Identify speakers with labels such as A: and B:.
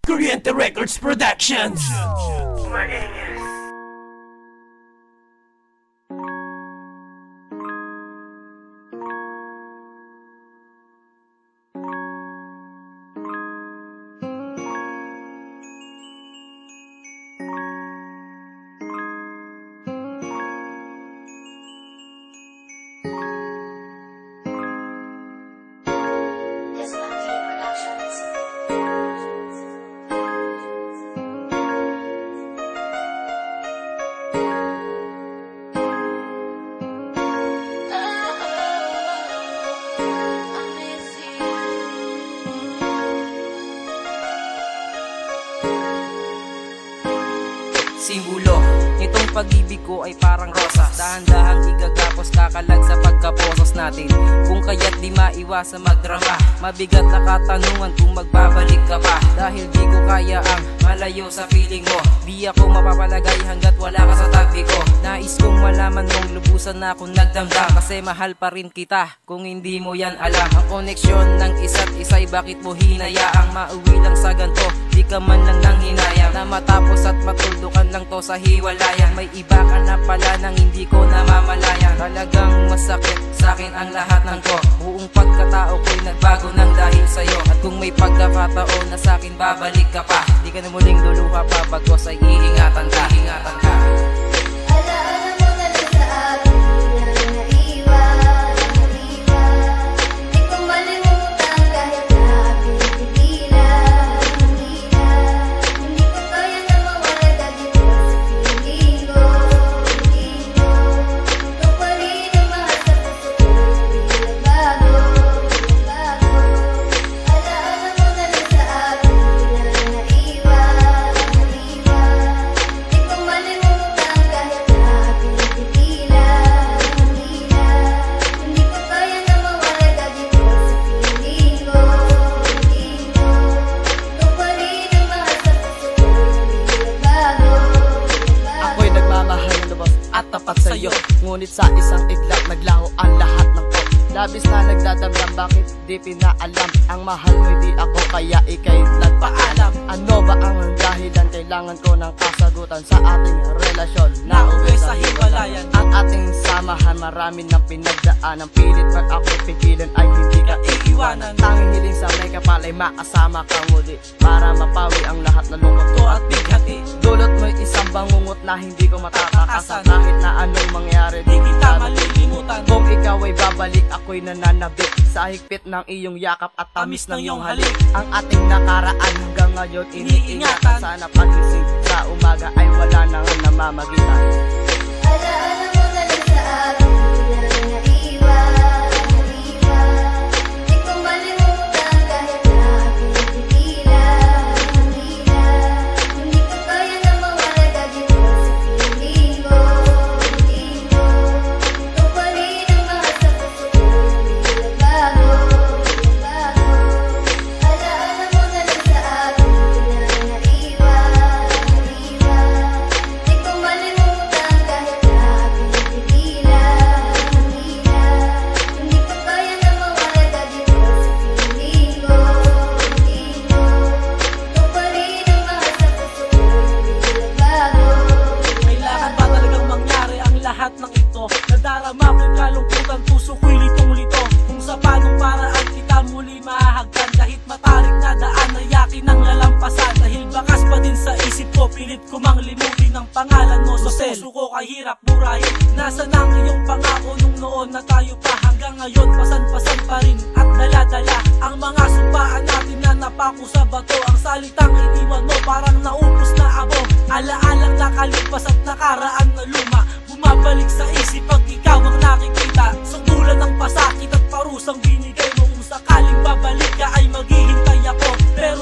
A: Kuryente Records Productions.
B: Simbolo nitong pag-ibig ko ay parang rosas, dahan-dahang igagapos kakalag sa pagkaposos natin. Kung kaya't di maiwasan magdrama, mabigat na katanungan kung magbabalik ka pa. Dahil di ko kaya ang malayo sa piling mo, di ako mapapalagay hanggat wala ka sa tabi ko. Nais kong malaman mong lubusan na akong nagdamdam, kasi mahal pa rin kita kung hindi mo yan alam. Ang koneksyon ng isa't isa'y bakit mo hinayaang mauwi lang sa ganto, di ka man lang nang hinayang na matapos at matuldukan lang to sa hiwalayan. May iba ka na pala nang hindi ko namamalayan. Talagang masakit sa'kin ang lahat ng to. Buong pagkatao ko'y nagbago ng dahil sa'yo. At kung may pagkakataon na sa'kin babalik ka pa, di ka na muling luluha pa, bagos ay iingatan ka. Iingatan ka.
C: Alaala mo na lang sa akin, hindi na naiwan. Di ko malimutan kahit na aking pigilan. Hindi ko kaya na mawala dahil mo sa piling ko. Ikaw pa rin ang mahal sa puso ko, hindi nagbago. Alaala mo na lang sa akin, hindi na naiwan. Di ko malimutan kahit na aking pigilan. Hindi ko kaya na mawala dahil mo sa piling ko. Ikaw pa rin ang mahal sa puso ko, hindi nagbago.
D: Ako'y nagmamahal ng lubos at tapat sa'yo, ngunit sa isang iglap naglaho ang lahat ng ko. Labis na nagdadamdam, bakit di pinaalam? Ang mahal mo'y di ako, kaya ika'y nagpaalam. Ano ba ang dahilan? Kailangan ko ng kasagutan sa ating relasyon. Nauwi sa hiwalayan ang ating samahan, marami ng pinagdaan. Ang pilit man ako pigilan ay hindi ka iiwanan. Tanging hiling sa may kapal ay makasama ka muli, para mapawi ang lahat na lungkot ko at bighati. Dulot mo'y isang bangungot na hindi ko matatakasan. Kahit na anong mangyari, di kita malilimutan. Kung ikaw ay babalik, ako'y nananabik sa higpit ng iyong yakap at tamis ng iyong halik. Ang ating nakaraan hanggang ngayon iniingatan. Sana pagising sa umaga ay wala nang namamagitan.
C: Alaala mo na lang sa akin, hindi na naiwan. Di ko malimutan kahit na aking pigilan. Hindi ko kaya na mawala dahil mo sa piling ko. Ikaw pa rin ang mahal sa puso ko, hindi nagbago. Alaala mo na lang sa akin, hindi na naiwan. Di ko malimutan kahit na aking pigilan. Hindi ko kaya na mawala dahil mo sa piling ko. Ikaw pa rin ang mahal sa puso ko, hindi nagbago.
E: Kailangan ba talagang mangyari ang lahat ng ito? Nadarama ko'y kalungkutan, puso ko'y litong-lito. Kung sa panong paraan kita muli mahahagkan, kahit matarik na daan na yakin ang lalampasan. Dahil bakas pa din sa isip ko, pilit ko mang limutin ang pangalan mo sa puso ko, kahirap burahin. Nasaan ang iyong pangako nung noon na tayo pa? Hanggang ngayon pasan-pasan pa rin at dala-dala ang mga sumpaan natin na napako sa bato. Ang salitang iniwan mo parang naubos na abo. Alaalang nakalipas at nakaraan na luma, bumabalik sa isip pag ikaw ang nakikita. Sunggulan ng pasakit at parusang binigay mo. Kung sakaling babalik ka ay maghihintay ako, pero